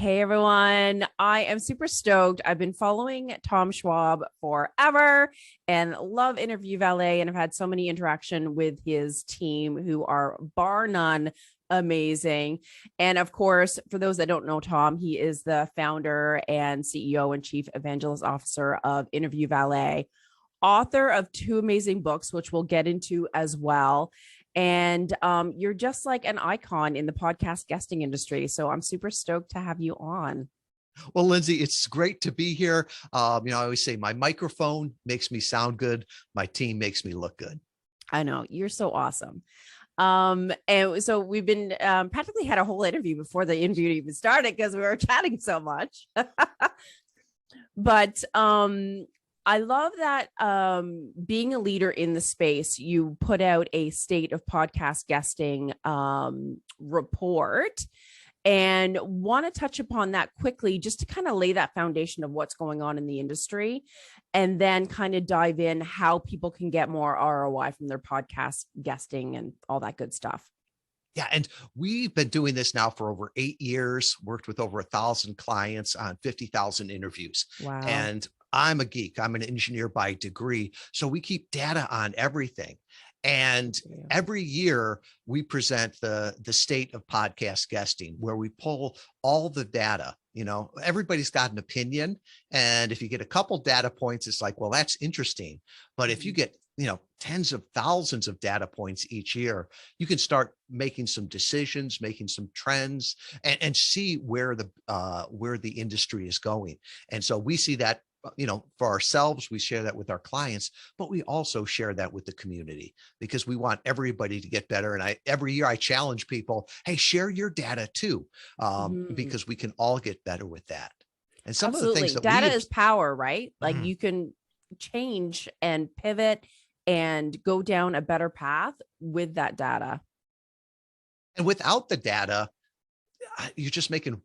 Hey everyone, I am super stoked. I've been following Tom Schwab forever and love Interview Valet, and I've had so many interaction with his team who are bar none amazing. And of course, for those that don't know Tom, he is the founder and CEO and chief evangelist officer of Interview Valet, author of two amazing books, which we'll get into as well. And you're just like an icon in the podcast guesting industry. So I'm super stoked to have you on. Well, Lindsay, it's great to be here. I always say my microphone makes me sound good. My team makes me look good. I know, you're so awesome. And so we've been practically had a whole interview before the interview even started because we were chatting so much. But I love that being a leader in the space, you put out a state of podcast guesting report, and want to touch upon that quickly just to kind of lay that foundation of what's going on in the industry, and then kind of dive in how people can get more ROI from their podcast guesting and all that good stuff. Yeah. And we've been doing this now for over 8 years, worked with over 1,000 clients on 50,000 interviews. Wow. And I'm a geek. I'm an engineer by degree. So we keep data on everything. And every year we present the state of podcast guesting, where we pull all the data. Everybody's got an opinion. And if you get a couple data points, it's like, well, that's interesting. But if you get tens of thousands of data points each year, you can start making some decisions, making some trends, and see where the industry is going. And so we see that, for ourselves, we share that with our clients, but we also share that with the community because we want everybody to get better. And every year I challenge people, hey, share your data too, because we can all get better with that. And some of the things that data is power, right? Like you can change and pivot and go down a better path with that data. And without the data, you're just making,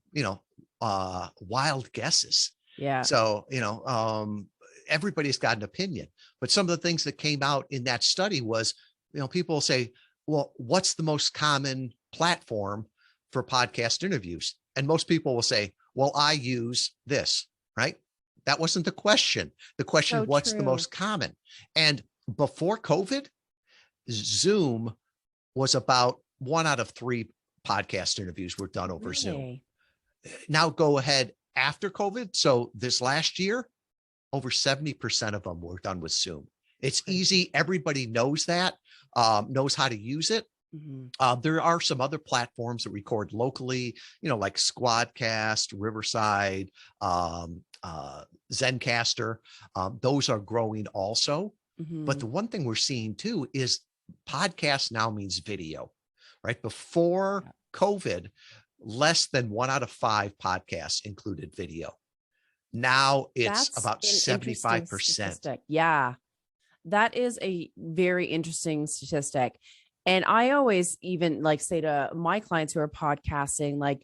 wild guesses. Yeah. So, everybody's got an opinion, but some of the things that came out in that study was, people say, well, what's the most common platform for podcast interviews? And most people will say, well, I use this, right? That wasn't the question. The question, So what's true. the most common? And before COVID, Zoom was about 1 out of 3 podcast interviews were done over Zoom. Now go ahead after COVID. So this last year, over 70% of them were done with Zoom. It's easy. Everybody knows that, knows how to use it. There are some other platforms that record locally, like Squadcast, Riverside, Zencaster. Those are growing also. But the one thing we're seeing too is podcast now means video, right? Before COVID, less than 1 out of 5 podcasts included video. Now it's about 75%. Yeah, that is a very interesting statistic. And I always even say to my clients who are podcasting,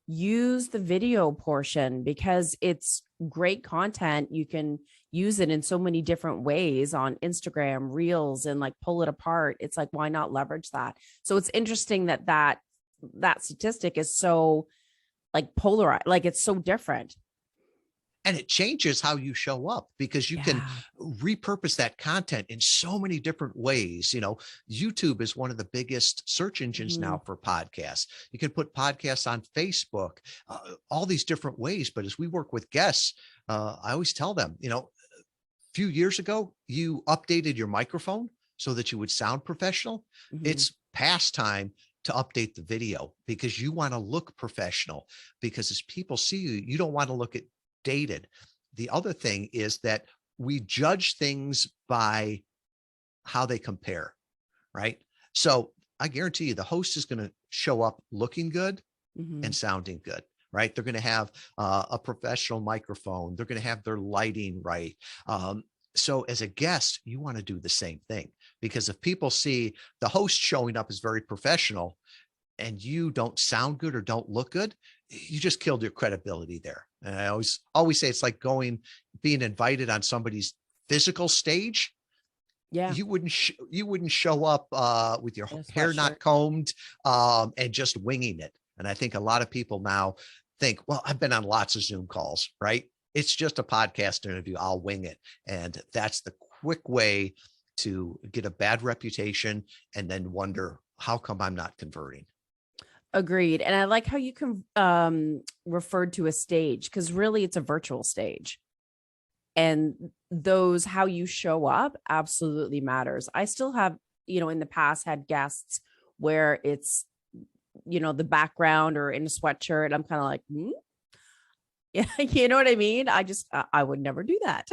use the video portion because it's great content. You can use it in so many different ways on Instagram, Reels, and pull it apart. It's why not leverage that? So it's interesting that statistic is so polarized, it's so different. And it changes how you show up because you can repurpose that content in so many different ways. YouTube is one of the biggest search engines now for podcasts. You can put podcasts on Facebook, all these different ways. But as we work with guests, I always tell them, a few years ago, you updated your microphone so that you would sound professional. It's past time to update the video because you want to look professional, because as people see you, you don't want to look dated. The other thing is that we judge things by how they compare, right? So I guarantee you the host is going to show up looking good and sounding good, right? They're going to have a professional microphone. They're going to have their lighting right. So as a guest, you want to do the same thing, because if people see the host showing up as very professional and you don't sound good or don't look good, you just killed your credibility there. And I always say it's like being invited on somebody's physical stage. Yeah. You wouldn't show up with your hair not combed and just winging it. And I think a lot of people now, think, well, I've been on lots of Zoom calls, right? It's just a podcast interview. I'll wing it. And that's the quick way to get a bad reputation and then wonder, how come I'm not converting? Agreed. And I like how you can referred to a stage, because really it's a virtual stage. And those, how you show up absolutely matters. I still have, in the past had guests where it's, the background or in a sweatshirt. I'm kind of like, yeah, you know what I mean? I would never do that.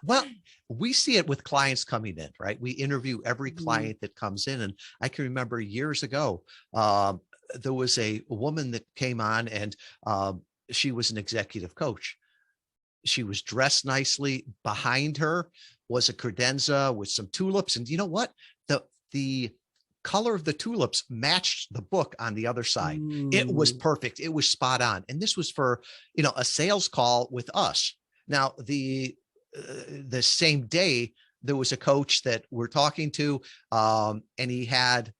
Well, we see it with clients coming in, right? We interview every client that comes in. And I can remember years ago, there was a woman that came on, and she was an executive coach. She was dressed nicely. Behind her was a credenza with some tulips. And you know what? The color of the tulips matched the book on the other side. It was perfect. It was spot on. And this was for, a sales call with us. Now, the same day, there was a coach that we're talking to, and he had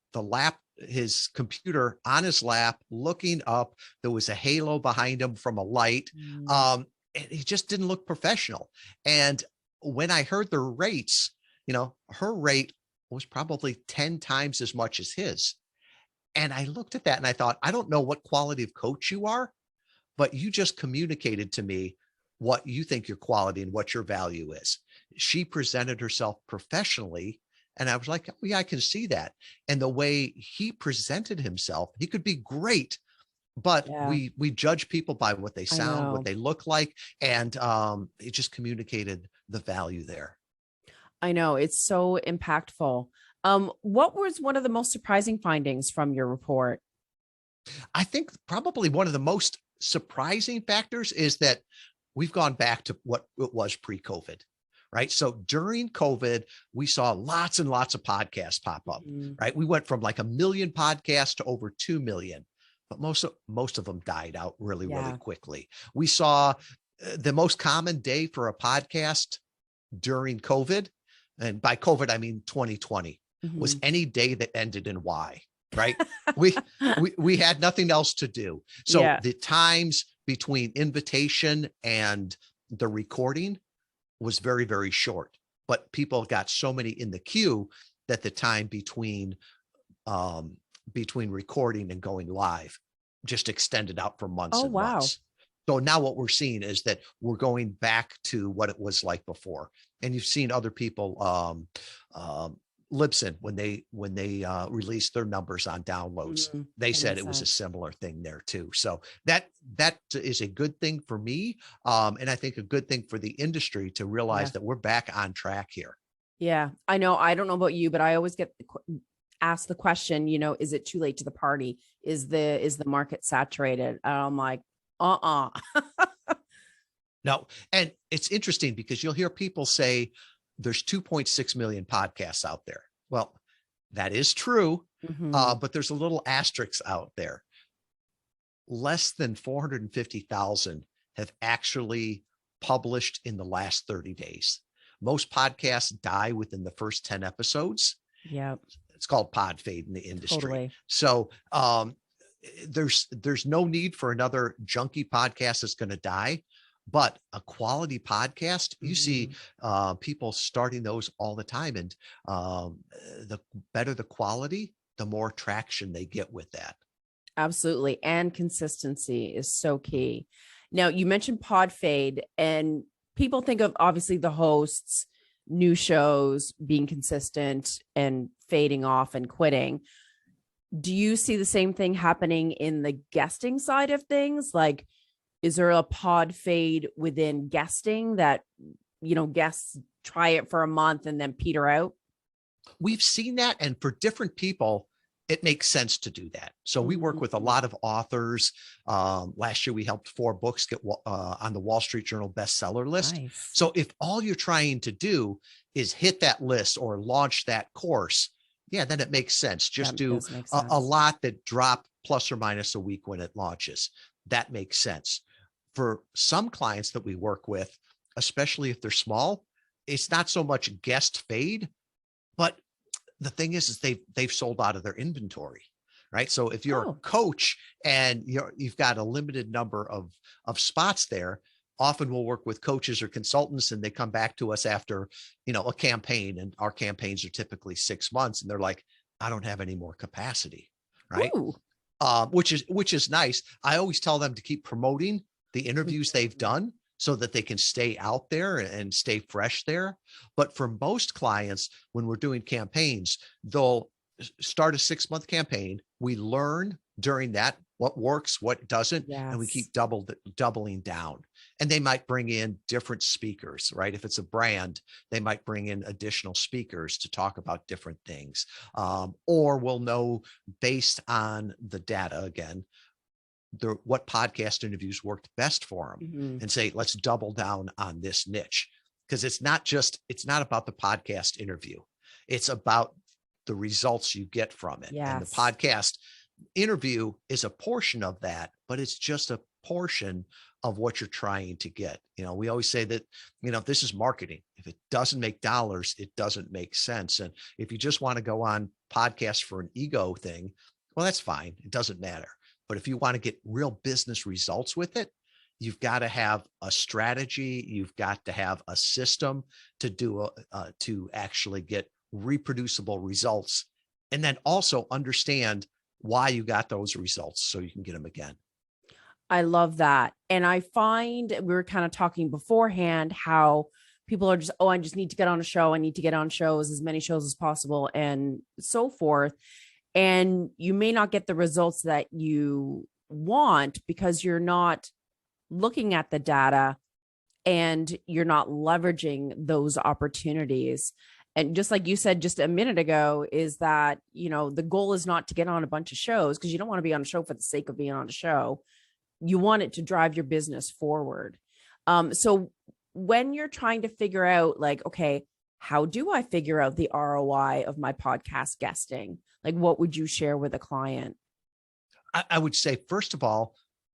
his computer on his lap, looking up. There was a halo behind him from a light. And he just didn't look professional. And when I heard the rates, her rate was probably 10 times as much as his. And I looked at that and I thought, I don't know what quality of coach you are, but you just communicated to me what you think your quality and what your value is. She presented herself professionally. And I was like, oh, yeah, I can see that. And the way he presented himself, he could be great, but we judge people by what they sound, what they look like. And it just communicated the value there. I know, it's so impactful. What was one of the most surprising findings from your report? I think probably one of the most surprising factors is that we've gone back to what it was pre-COVID, right? So during COVID, we saw lots and lots of podcasts pop up, right? We went from like 1 million podcasts to over 2 million, but most of them died out really quickly. We saw the most common day for a podcast during COVID, and by COVID, I mean 2020, was any day that ended in Y, right? we had nothing else to do. So the times between invitation and the recording was very, very short, but people got so many in the queue that the time between recording and going live just extended out for months and months. So now what we're seeing is that we're going back to what it was like before. And you've seen other people, Libsyn, when they released their numbers on downloads, they said it was a similar thing there too. So that is a good thing for me. And I think a good thing for the industry to realize that we're back on track here. Yeah, I know. I don't know about you, but I always get asked the question, is it too late to the party? Is the market saturated? And I'm like, No. And it's interesting because you'll hear people say there's 2.6 million podcasts out there. Well, that is true. But there's a little asterisk out there. Less than 450,000 have actually published in the last 30 days. Most podcasts die within the first 10 episodes. Yeah. It's called pod fade in the industry. Totally. So, there's no need for another junky podcast that's going to die, but a quality podcast, you see people starting those all the time. And the better the quality, the more traction they get with that. Absolutely. And consistency is so key. Now, you mentioned pod fade, and people think of obviously the hosts, new shows being consistent and fading off and quitting. Do you see the same thing happening in the guesting side of things? Like, is there a pod fade within guesting that, guests try it for a month and then peter out? We've seen that. And for different people, it makes sense to do that. So we work with a lot of authors. Last year, we helped 4 books get on the Wall Street Journal bestseller list. Nice. So if all you're trying to do is hit that list or launch that course, then it makes sense. Just do a lot that drop plus or minus a week when it launches. That makes sense. For some clients that we work with, especially if they're small, it's not so much guest fade, but the thing is they've sold out of their inventory, right? So if you're a coach and you've got a limited number of spots there, often we'll work with coaches or consultants and they come back to us after, a campaign, and our campaigns are typically 6 months, and they're like, I don't have any more capacity, right? Which is nice. I always tell them to keep promoting the interviews they've done so that they can stay out there and stay fresh there. But for most clients, when we're doing campaigns, they'll start a 6-month campaign. We learn during that what works, what doesn't, and we keep doubling down. And they might bring in different speakers, right? If it's a brand, they might bring in additional speakers to talk about different things. Or we'll know based on the data, again, what podcast interviews worked best for them, and say, let's double down on this niche. Because it's not about the podcast interview. It's about the results you get from it. And the podcast interview is a portion of that, but it's just a portion of what you're trying to get. We always say that, this is marketing. If it doesn't make dollars, it doesn't make sense. And if you just want to go on podcasts for an ego thing, well, that's fine. It doesn't matter. But if you want to get real business results with it, you've got to have a strategy. You've got to have a system to actually get reproducible results, and then also understand why you got those results so you can get them again. I love that. And I find we were kind of talking beforehand how people are just, I just need to get on a show. I need to get on shows, as many shows as possible, and so forth. And you may not get the results that you want because you're not looking at the data and you're not leveraging those opportunities. And just like you said just a minute ago, is that, the goal is not to get on a bunch of shows, because you don't want to be on a show for the sake of being on a show. You want it to drive your business forward. So when you're trying to figure out, like, okay, how do I figure out the ROI of my podcast guesting? Like, what would you share with a client? I would say, first of all,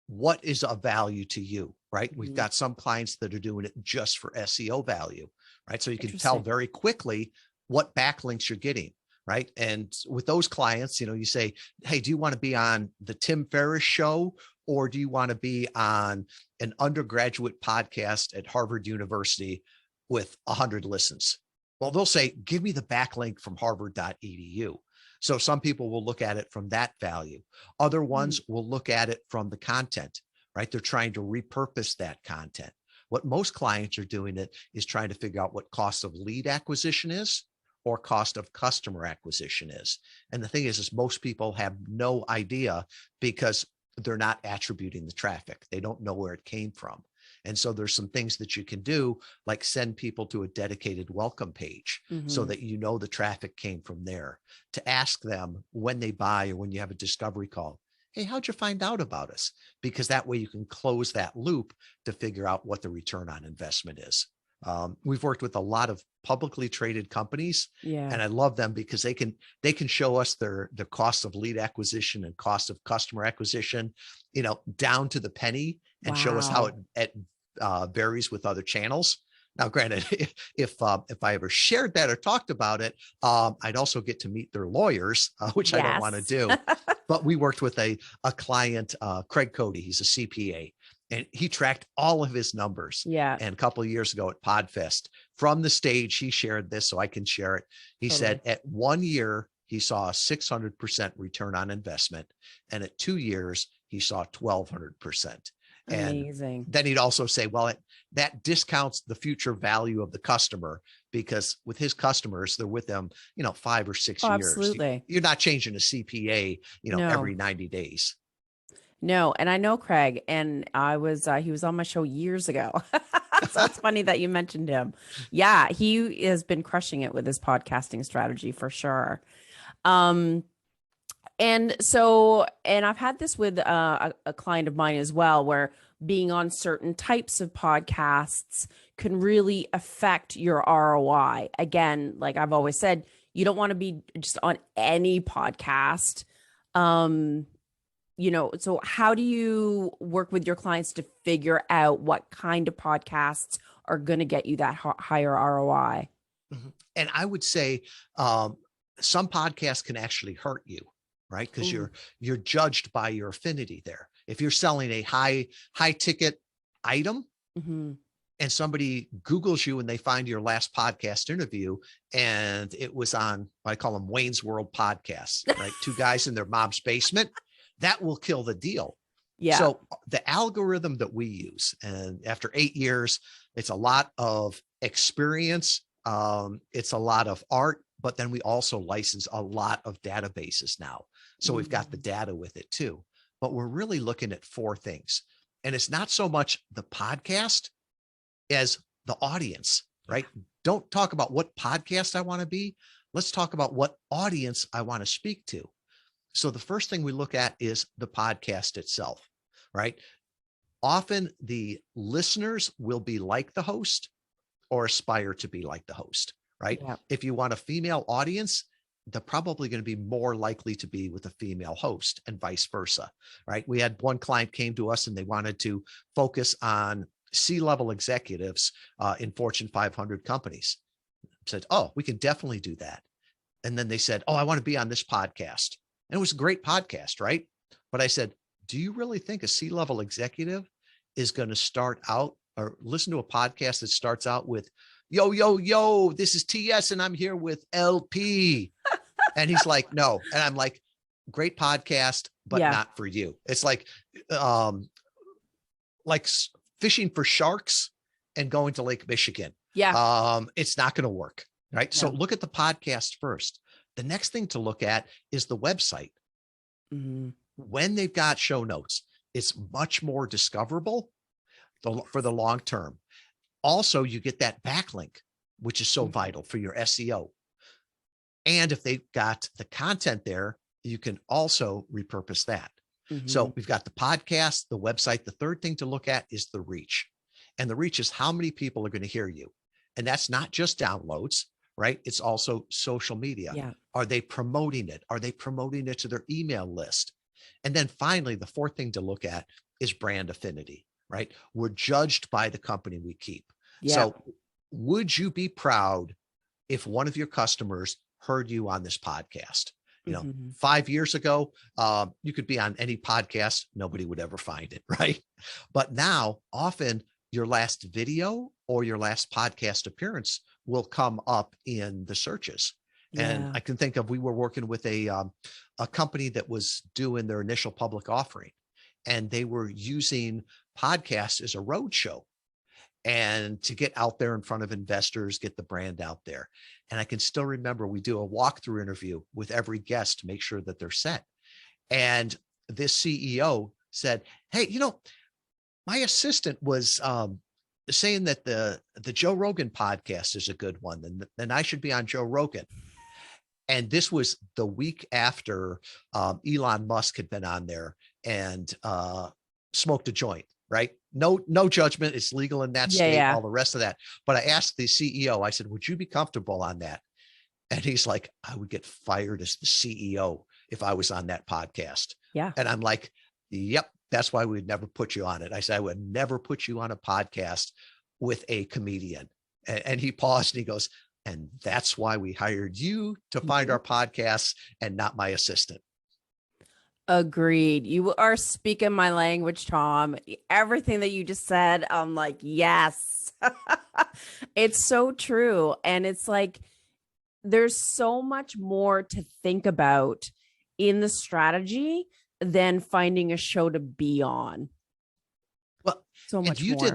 what is of value to you, right? We've got some clients that are doing it just for SEO value, right? So you can tell very quickly what backlinks you're getting, right? And with those clients, you say, hey, do you want to be on the Tim Ferriss show, or do you want to be on an undergraduate podcast at Harvard University with 100 listens? Well, they'll say, give me the backlink from harvard.edu. So some people will look at it from that value. Other ones will look at it from the content, right? They're trying to repurpose that content. What most clients are doing is trying to figure out what cost of lead acquisition is or cost of customer acquisition is. And the thing is most people have no idea because they're not attributing the traffic. They don't know where it came from. And so there's some things that you can do, like send people to a dedicated welcome page so that the traffic came from there, to ask them when they buy or when you have a discovery call, hey, how'd you find out about us? Because that way you can close that loop to figure out what the return on investment is. We've worked with a lot of publicly traded companies, and I love them because they can show us their cost of lead acquisition and cost of customer acquisition, down to the penny, and show us how it varies with other channels. Now, granted, if I ever shared that or talked about it, I'd also get to meet their lawyers, which I don't want to do. But we worked with a client, Craig Cody. He's a CPA. And he tracked all of his numbers. And a couple of years ago at Podfest, from the stage, he shared this so I can share it. He said at 1 year, he saw a 600% return on investment. And at 2 years, he saw 1,200%. Amazing. And then he'd also say, well, that discounts the future value of the customer, because with his customers, they're with them, 5 or 6 years. Absolutely. You're not changing a CPA, every 90 days. No. And I know Craig, and he was on my show years ago. So it's funny that you mentioned him. Yeah. He has been crushing it with his podcasting strategy for sure. And I've had this with a client of mine as well, where being on certain types of podcasts can really affect your ROI. Again, like I've always said, you don't want to be just on any podcast. So how do you work with your clients to figure out what kind of podcasts are going to get you that higher ROI? And I would say some podcasts can actually hurt you, right? Because you're judged by your affinity there. If you're selling a high ticket item, and somebody Googles you and they find your last podcast interview and it was on, I call them Wayne's World podcasts, right? Two guys in their mom's basement, that will kill the deal. Yeah. So the algorithm that we use, and after 8 years, it's a lot of experience. It's a lot of art, but then we also license a lot of databases now. So we've got the data with it too, but we're really looking at 4 things. And it's not so much the podcast as the audience, right? Don't talk about what podcast I want to be. Let's talk about what audience I want to speak to. So the first thing we look at is the podcast itself, right? Often the listeners will be like the host or aspire to be like the host, right? Yeah. If you want a female audience, they're probably going to be more likely to be with a female host and vice versa, right? We had one client came to us and they wanted to focus on C-level executives in Fortune 500 companies. Said, oh, we can definitely do that. And then they said, oh, I want to be on this podcast. And it was a great podcast, right? But I said, do you really think a C-level executive is going to start out or listen to a podcast that starts out with, yo, yo, yo, this is TS and I'm here with LP. And he's like, no. And I'm like, great podcast, but not for you. It's like fishing for sharks and going to Lake Michigan. Yeah. It's not going to work. Right. Yeah. So look at the podcast first. The next thing to look at is the website. When they've got show notes, it's much more discoverable for the long term. Also, you get that backlink, which is so vital for your SEO. And if they've got the content there, you can also repurpose that. So we've got the podcast, the website. The third thing to look at is the reach. And the reach is how many people are going to hear you. And that's not just downloads, right? It's also social media. Yeah. Are they promoting it? Are they promoting it to their email list? And then finally, the fourth thing to look at is brand affinity, right? We're judged by the company we keep. Yeah. So would you be proud if one of your customers heard you on this podcast? You know, 5 years ago, you could be on any podcast. Nobody would ever find it, right? But now often your last video or your last podcast appearance will come up in the searches. Yeah. And I can think of, we were working with a company that was doing their initial public offering, and they were using podcasts as a roadshow and to get out there in front of investors, get the brand out there. And I can still remember we do a walkthrough interview with every guest to make sure that they're set. And this CEO said, hey, you know, my assistant was saying that the Joe Rogan podcast is a good one, and I should be on Joe Rogan. And this was the week after Elon Musk had been on there and smoked a joint, right? No judgment. It's legal in that state, all the rest of that. But I asked the CEO, I said, would you be comfortable on that? And he's like, I would get fired as the CEO if I was on that podcast. Yeah. And I'm like, yep, that's why we'd never put you on it. I said, I would never put you on a podcast with a comedian. And he paused and he goes, and that's why we hired you to find our podcasts and not my assistant. Agreed. You are speaking my language, Tom. Everything that you just said, I'm like, yes, it's so true. And it's like, there's so much more to think about in the strategy than finding a show to be on. Well, so much you more.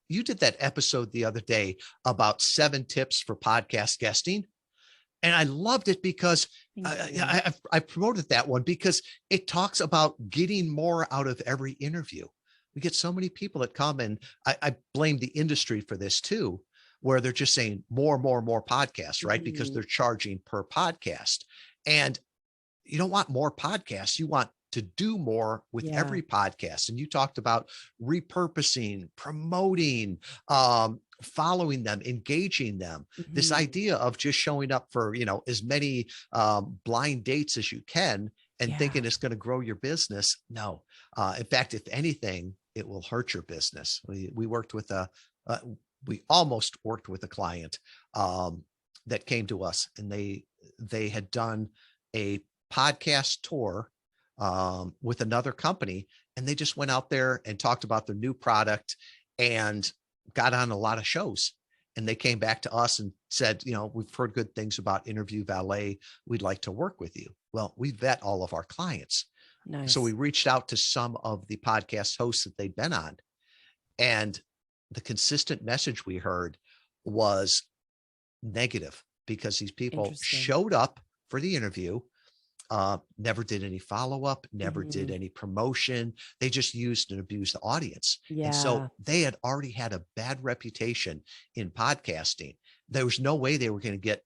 You did that episode the other day about 7 tips for podcast guesting. And I loved it because I promoted that one because it talks about getting more out of every interview. We get so many people that come, and I blame the industry for this too, where they're just saying more podcasts, right? Because they're charging per podcast. And you don't want more podcasts. You want to do more with every podcast. And you talked about repurposing, promoting, following them, engaging them, this idea of just showing up for, you know, as many blind dates as you can and thinking it's going to grow your business. No. In fact, if anything, it will hurt your business. We worked with we almost worked with a client that came to us, and they had done a podcast tour with another company, and they just went out there and talked about their new product and got on a lot of shows. And they came back to us and said, you know, we've heard good things about Interview Valet. We'd like to work with you. Well, we vet all of our clients. Nice. So we reached out to some of the podcast hosts that they'd been on. And the consistent message we heard was negative, because these people showed up for the interview, never did any follow-up, never did any promotion. They just used and abused the audience. Yeah. And so they had already had a bad reputation in podcasting. There was no way they were going to get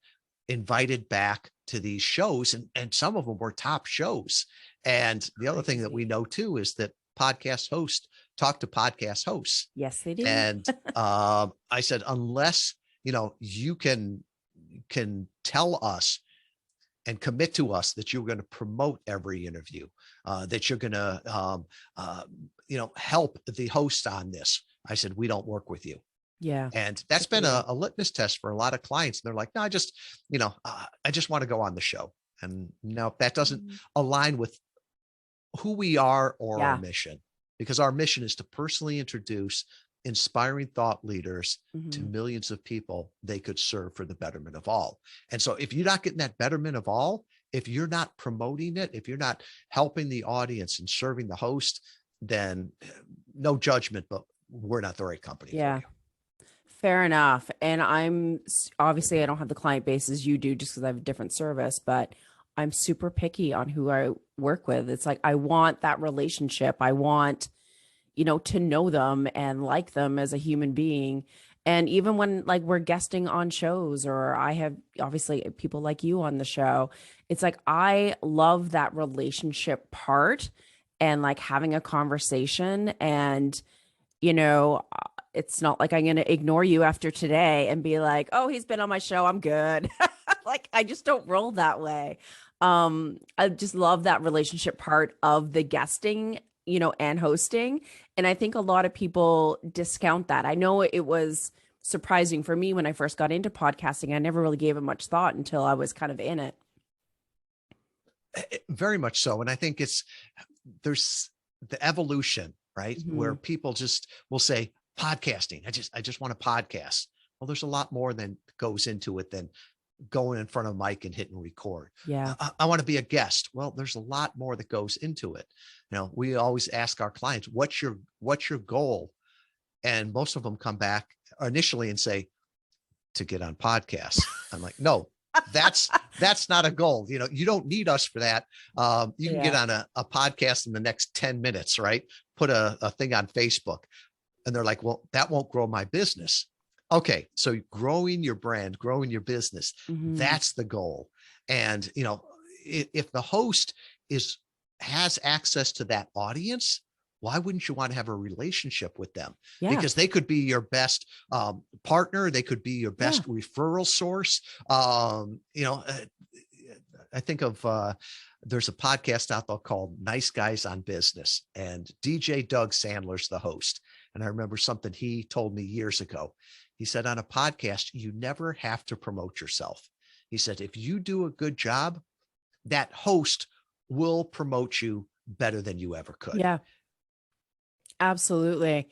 invited back to these shows. And some of them were top shows. And the other thing that we know too is that podcast hosts talk to podcast hosts. Yes, they do. And I said, unless, you know, you can tell us and commit to us that you're going to promote every interview, that you're going to, you know, help the host on this, I said, we don't work with you. Yeah. And that's been a litmus test for a lot of clients. They're like, no, I just, you know, I just want to go on the show. And no, that doesn't align with who we are or our mission, because our mission is to personally introduce inspiring thought leaders to millions of people they could serve for the betterment of all. And so if you're not getting that betterment of all, if you're not promoting it, if you're not helping the audience and serving the host, then no judgment, but we're not the right company. Yeah. Fair enough. And I'm obviously, I don't have the client base as you do, just because I have a different service, but I'm super picky on who I work with. It's like, I want that relationship. I want, you know, to know them and like them as a human being. And even when like we're guesting on shows, or I have obviously people like you on the show, it's like, I love that relationship part and like having a conversation. And, you know, it's not like I'm going to ignore you after today and be like, oh, he's been on my show, I'm good. Like, I just don't roll that way. I just love that relationship part of the guesting, you know, and hosting. And I think a lot of people discount that. I know it was surprising for me when I first got into podcasting. I never really gave it much thought until I was kind of in it. Very much so. And I think there's the evolution, right? Where people just will say podcasting. I just want a podcast. Well, there's a lot more than goes into it than going in front of a mic and hitting record. Yeah. I want to be a guest. Well, there's a lot more that goes into it. You know, we always ask our clients, what's your goal? And most of them come back initially and say, to get on podcasts. I'm like, no, that's not a goal. You know, you don't need us for that. You can get on a podcast in the next 10 minutes, right? Put a thing on Facebook. And they're like, well, that won't grow my business. Okay. So growing your brand, growing your business, that's the goal. And, you know, if the host has access to that audience, why wouldn't you want to have a relationship with them? Yeah. Because they could be your best partner. They could be your best referral source. You know, I think of, there's a podcast out there called Nice Guys on Business, and DJ Doug Sandler's the host. And I remember something he told me years ago. He said, on a podcast, you never have to promote yourself. He said, if you do a good job, that host will promote you better than you ever could. Yeah, absolutely.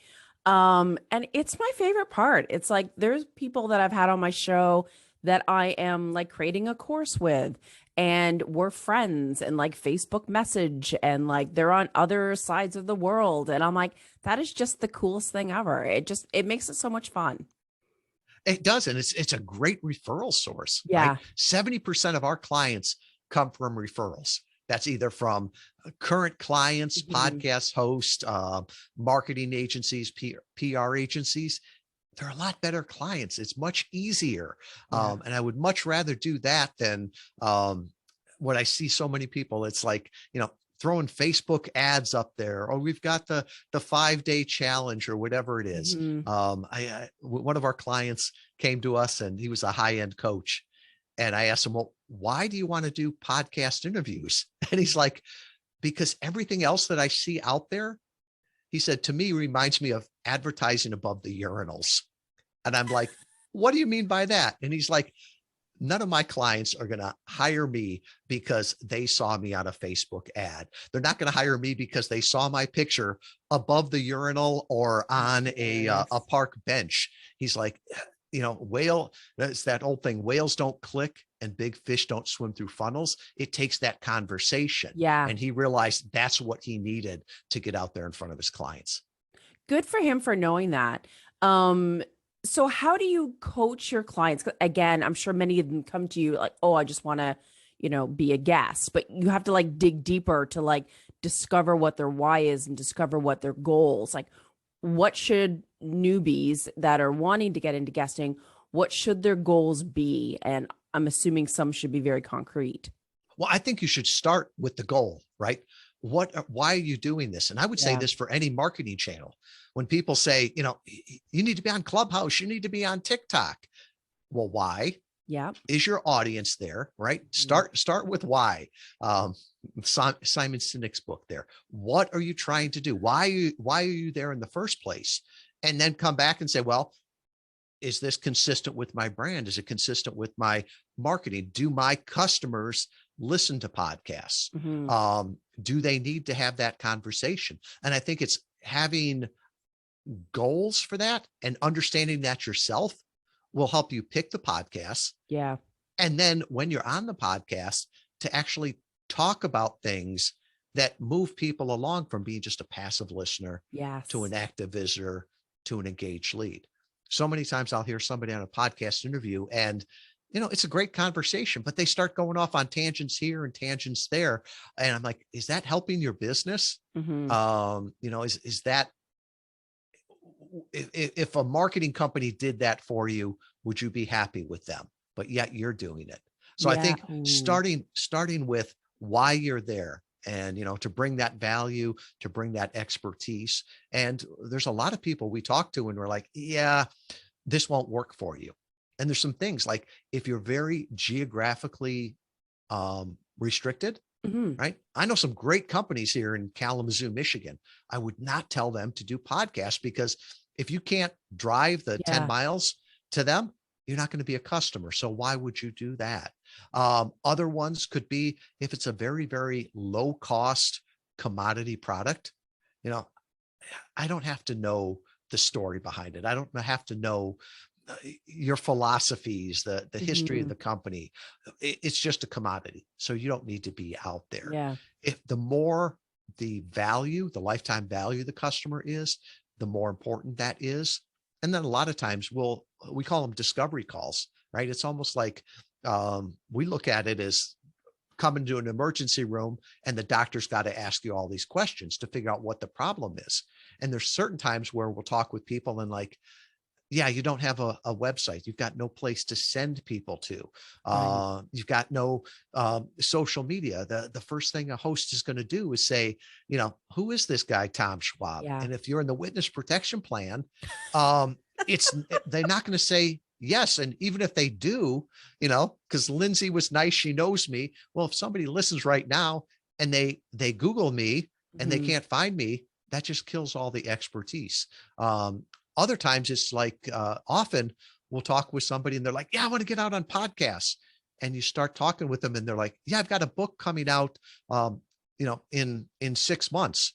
And it's my favorite part. It's like, there's people that I've had on my show that I am like creating a course with, and we're friends, and like Facebook message, and like they're on other sides of the world. And I'm like, that is just the coolest thing ever. It makes it so much fun. It does. And it's a great referral source. Yeah. Right? 70% of our clients come from referrals. That's either from current clients, podcast hosts, marketing agencies, PR agencies. They're a lot better clients. It's much easier. And I would much rather do that than what I see so many people. It's like, you know, throwing Facebook ads up there, or we've got the 5-day challenge or whatever it is. One of our clients came to us, and he was a high-end coach. And I asked him, well, why do you want to do podcast interviews? And he's like, because everything else that I see out there, he said, to me, reminds me of advertising above the urinals. And I'm like, what do you mean by that? And he's like, none of my clients are going to hire me because they saw me on a Facebook ad. They're not going to hire me because they saw my picture above the urinal or on a park bench. He's like, whale, that's that old thing. Whales don't click and big fish don't swim through funnels. It takes that conversation. Yeah. And he realized that's what he needed to get out there in front of his clients. Good for him for knowing that. So how do you coach your clients? 'Cause again, I'm sure many of them come to you like, oh, I just want to, be a guest, but you have to like dig deeper to like discover what their why is and discover what their goals. Like, what should newbies that are wanting to get into guesting, what should their goals be? And I'm assuming some should be very concrete. Well, I think you should start with the goal, right? Why are you doing this? And I would say this for any marketing channel. When people say, you need to be on Clubhouse, you need to be on TikTok. Well, why? Yeah. Is your audience there, right? Start with why. Simon Sinek's book there. What are you trying to do? Why are you there in the first place? And then come back and say, well, is this consistent with my brand? Is it consistent with my marketing? Do my customers listen to podcasts? Mm-hmm. Do they need to have that conversation? And I think it's having goals for that and understanding that yourself will help you pick the podcasts. Yeah. And then when you're on the podcast, to actually talk about things that move people along from being just a passive listener to an active visitor to an engaged lead. So many times I'll hear somebody on a podcast interview and it's a great conversation, but they start going off on tangents here and tangents there. And I'm like, is that helping your business? Mm-hmm. Is that, if a marketing company did that for you, would you be happy with them? But yet you're doing it. So I think starting with why you're there and, to bring that value, to bring that expertise. And there's a lot of people we talk to and we're like, yeah, this won't work for you. And there's some things like if you're very geographically restricted, right? I know some great companies here in Kalamazoo, Michigan. I would not tell them to do podcasts because if you can't drive the 10 miles to them, you're not going to be a customer. So why would you do that? Other ones could be if it's a very, very low cost commodity product, I don't have to know the story behind it. I don't have to know your philosophies, the history of the company. It's just a commodity. So you don't need to be out there. Yeah. If the more the value, the lifetime value the customer is, the more important that is. And then a lot of times we call them discovery calls, right? It's almost like we look at it as coming to an emergency room and the doctor's got to ask you all these questions to figure out what the problem is. And there's certain times where we'll talk with people and like, yeah, you don't have a website. You've got no place to send people to. Right. You've got no social media. The first thing a host is going to do is say, who is this guy, Tom Schwab? Yeah. And if you're in the witness protection plan, they're not going to say yes. And even if they do, because Lindsay was nice, she knows me. Well, if somebody listens right now and they Google me and they can't find me, that just kills all the expertise. Other times it's like often we'll talk with somebody and they're like, yeah, I want to get out on podcasts. And you start talking with them and they're like, yeah, I've got a book coming out, in 6 months.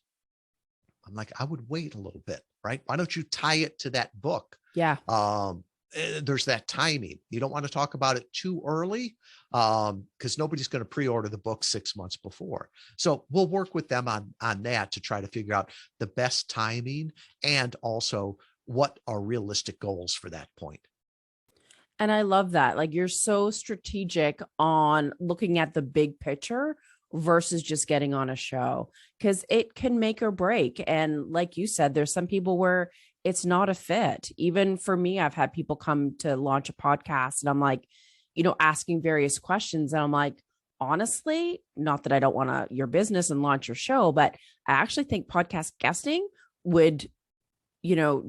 I'm like, I would wait a little bit, right? Why don't you tie it to that book? Yeah. There's that timing. You don't want to talk about it too early because nobody's going to pre-order the book 6 months before. So we'll work with them on that to try to figure out the best timing and also what are realistic goals for that point. And I love that. Like you're so strategic on looking at the big picture versus just getting on a show because it can make or break. And like you said, there's some people where it's not a fit. Even for me, I've had people come to launch a podcast and I'm like, asking various questions. And I'm like, honestly, not that I don't want your business and launch your show, but I actually think podcast guesting would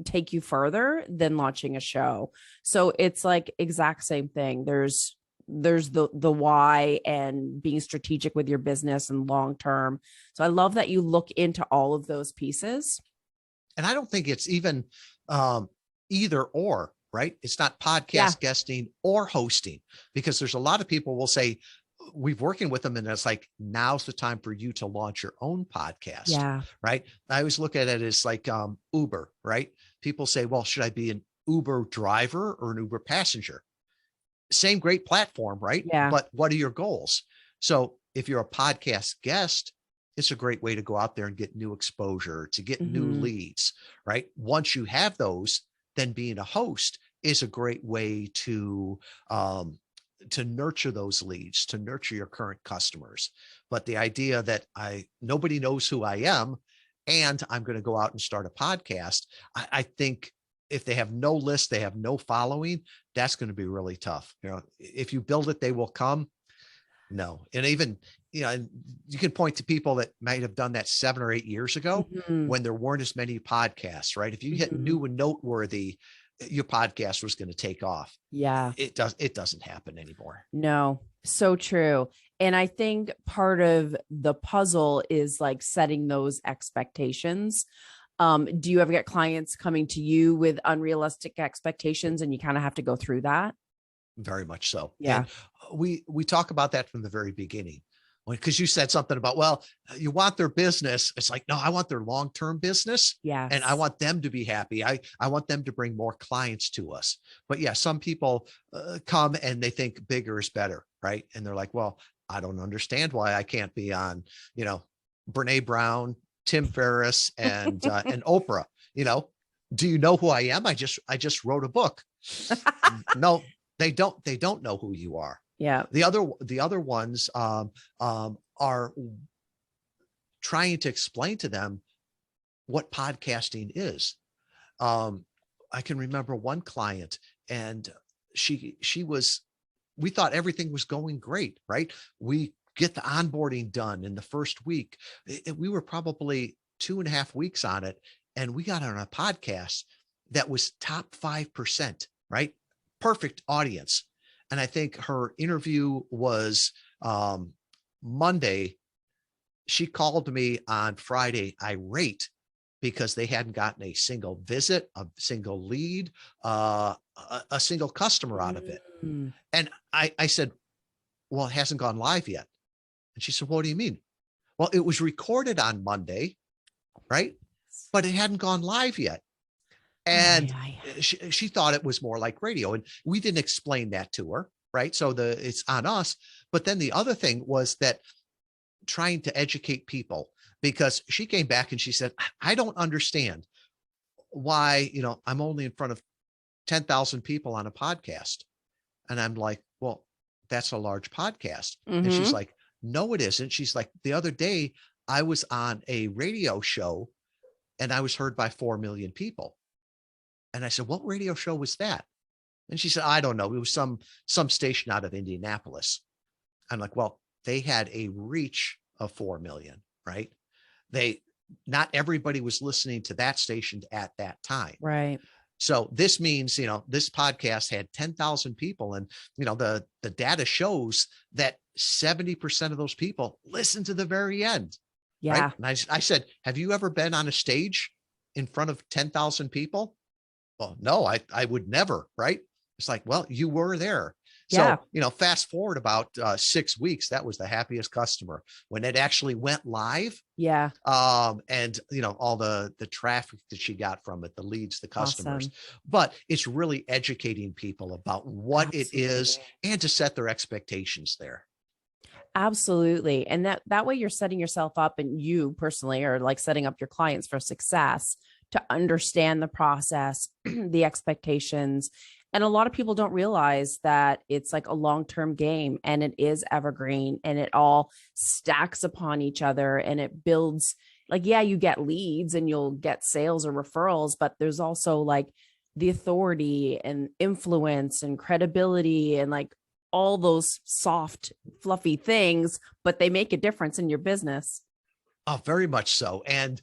take you further than launching a show. So it's like exact same thing. There's the why and being strategic with your business and long term. So I love that you look into all of those pieces. And I don't think it's even either or. right? It's not podcast guesting or hosting, because there's a lot of people will say, we've working with them and it's like, now's the time for you to launch your own podcast. Yeah. Right. I always look at it as like Uber, right? People say, well, should I be an Uber driver or an Uber passenger? Same great platform, right? Yeah. But what are your goals? So if you're a podcast guest, it's a great way to go out there and get new exposure, to get new leads, right? Once you have those, then being a host is a great way to nurture those leads, to nurture your current customers. But the idea that nobody knows who I am and I'm going to go out and start a podcast, I think if they have no list, they have no following, that's going to be really tough. If you build it, they will come. No. And even, and you can point to people that might have done that 7 or 8 years ago when there weren't as many podcasts, right? If you hit new and noteworthy, your podcast was going to take off. Yeah. It doesn't happen anymore. No, so true. And I think part of the puzzle is like setting those expectations. Do you ever get clients coming to you with unrealistic expectations and you kind of have to go through that? Very much so. Yeah. And we talk about that from the very beginning. Because you said something about, well, you want their business. It's like, no, I want their long-term business. Yeah. And I want them to be happy. I want them to bring more clients to us. But yeah, some people come and they think bigger is better, right? And they're like, well, I don't understand why I can't be on, Brene Brown, Tim Ferriss, and Oprah. Do you know who I am? I just wrote a book. No, they don't know who you are. Yeah. The other ones are trying to explain to them what podcasting is. I can remember one client, and we thought everything was going great, right? We get the onboarding done in the first week. We were probably 2.5 weeks on it, and we got on a podcast that was top 5%, right? Perfect audience. And I think her interview was Monday. She called me on Friday irate because they hadn't gotten a single visit, a single lead, a single customer out of it. And I said, well, it hasn't gone live yet. And she said, what do you mean? Well, it was recorded on Monday, right? But it hadn't gone live yet. And she thought it was more like radio. And we didn't explain that to her, right? So it's on us. But then the other thing was that trying to educate people, because she came back and she said, I don't understand why, I'm only in front of 10,000 people on a podcast. And I'm like, well, that's a large podcast. And she's like, no, it isn't. She's like, the other day I was on a radio show and I was heard by 4 million people. And I said, what radio show was that? And she said, I don't know. It was some station out of Indianapolis. I'm like, well, they had a reach of 4 million, right? Not everybody was listening to that station at that time. Right. So this means, this podcast had 10,000 people, and, the data shows that 70% of those people listen to the very end. Yeah. Right? And I said, have you ever been on a stage in front of 10,000 people? Well, no, I would never. Right. It's like, well, you were there. So, fast forward about 6 weeks, that was the happiest customer when it actually went live. Yeah. And all the traffic that she got from it, the leads, the customers, but it's really educating people about what it is and to set their expectations there. Absolutely. And that way you're setting yourself up, and you personally are like setting up your clients for success, to understand the process, the expectations. And a lot of people don't realize that it's like a long-term game, and it is evergreen, and it all stacks upon each other, and it builds like, you get leads and you'll get sales or referrals, but there's also like the authority and influence and credibility and like all those soft, fluffy things, but they make a difference in your business. Oh, very much so. And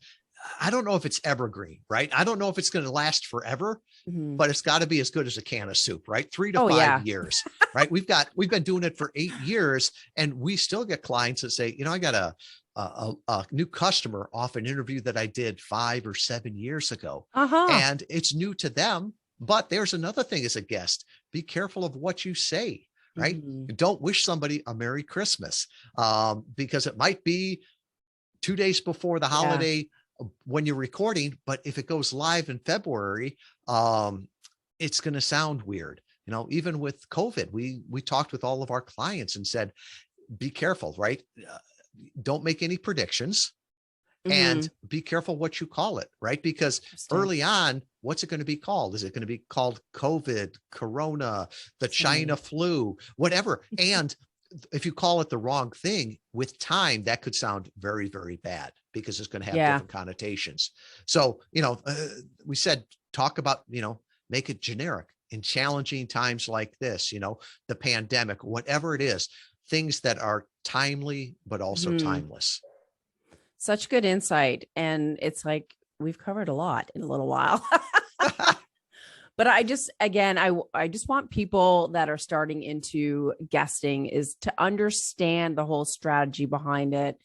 I don't know if it's evergreen, right? I don't know if it's going to last forever, but it's got to be as good as a can of soup, right? 3 to 5 years, right? We've been doing it for 8 years, and we still get clients that say, I got a new customer off an interview that I did 5 or 7 years ago, and it's new to them, But there's another thing as a guest, be careful of what you say, right? Don't wish somebody a Merry Christmas because it might be 2 days before the holiday when you're recording, but if it goes live in February, it's going to sound weird. You know, even with COVID, we talked with all of our clients and said, be careful, right? Don't make any predictions and be careful what you call it, right? Because early on, what's it going to be called? Is it going to be called COVID, Corona, the China flu, whatever? And if you call it the wrong thing, with time, that could sound very, very bad because it's going to have different connotations. So, you know, we said, talk about, you know, make it generic in challenging times like this, you know, the pandemic, whatever it is, things that are timely, but also timeless. Such good insight. And it's like, we've covered a lot in a little while. But I just, again, I just want people that are starting into guesting is to understand the whole strategy behind it,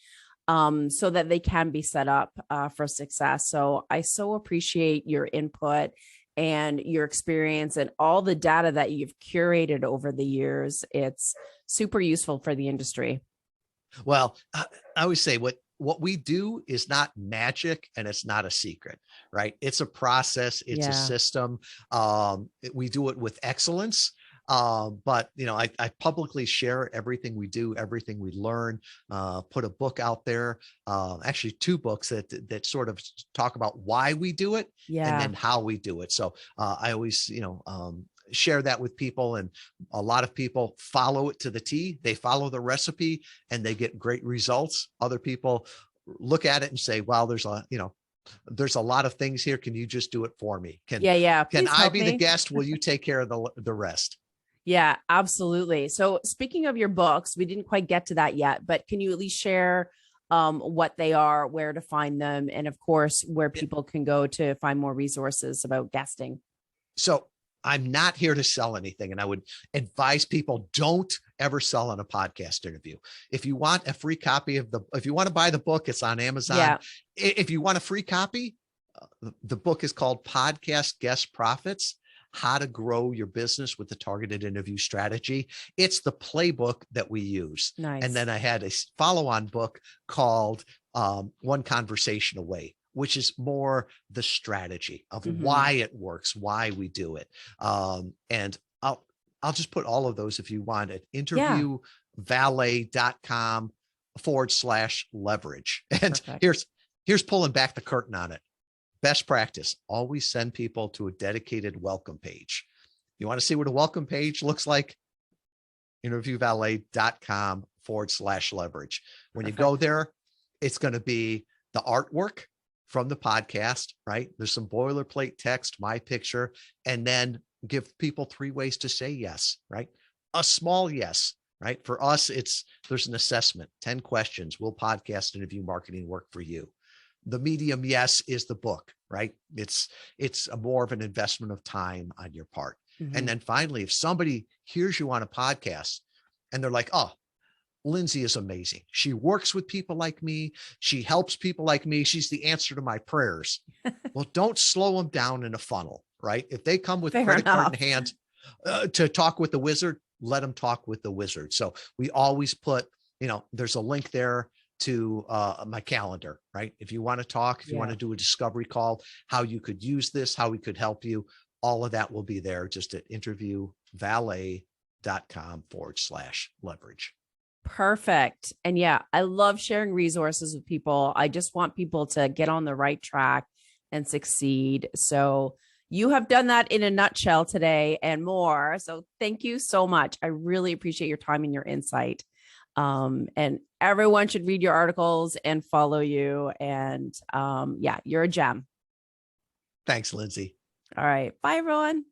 so that they can be set up for success. So I so appreciate your input and your experience and all the data that you've curated over the years. It's super useful for the industry. Well, I always say what we do is not magic and it's not a secret, right? It's a process. It's a system. We do it with excellence. But, you know, I publicly share everything we do, everything we learn, put a book out there, actually 2 books that sort of talk about why we do it and then how we do it. So I always, you know, share that with people, and a lot of people follow it to the T. They follow the recipe and they get great results. Other people look at it and say, well, there's a lot of things here. Can you just do it for me? Can I be the guest? Will you take care of the rest? Yeah, absolutely. So speaking of your books, we didn't quite get to that yet, but can you at least share what they are, where to find them, and of course, where people can go to find more resources about guesting? So I'm not here to sell anything. And I would advise people, don't ever sell on a podcast interview. If you want a free copy if you want to buy the book, it's on Amazon. Yeah. If you want a free copy, the book is called Podcast Guest Profits: How to Grow Your Business with the Targeted Interview Strategy. It's the playbook that we use. Nice. And then I had a follow-on book called One Conversation Away, which is more the strategy of why it works, why we do it. And I'll just put all of those if you want at interviewvalet.com/leverage. And here's pulling back the curtain on it. Best practice, always send people to a dedicated welcome page. You want to see what a welcome page looks like? interviewvalet.com/leverage. When you go there, it's going to be the artwork from the podcast, right? There's some boilerplate text, my picture, and then give people 3 ways to say yes, right? A small yes, right? For us, there's an assessment, 10 questions. Will podcast interview marketing work for you? The medium yes is the book, right? It's more of an investment of time on your part. And then finally, if somebody hears you on a podcast and they're like, oh, Lindsay is amazing. She works with people like me. She helps people like me. She's the answer to my prayers. Well, don't slow them down in a funnel, right? If they come with credit card in hand to talk with the wizard, let them talk with the wizard. So we always put, you know, there's a link there to my calendar, right? If you want to talk, if you want to do a discovery call, how you could use this, how we could help you, all of that will be there just at interviewvalet.com/leverage. Perfect. And yeah, I love sharing resources with people. I just want people to get on the right track and succeed. So you have done that in a nutshell today and more. So thank you so much. I really appreciate your time and your insight. And everyone should read your articles and follow you. And yeah, you're a gem. Thanks, Lindsay. All right. Bye, everyone.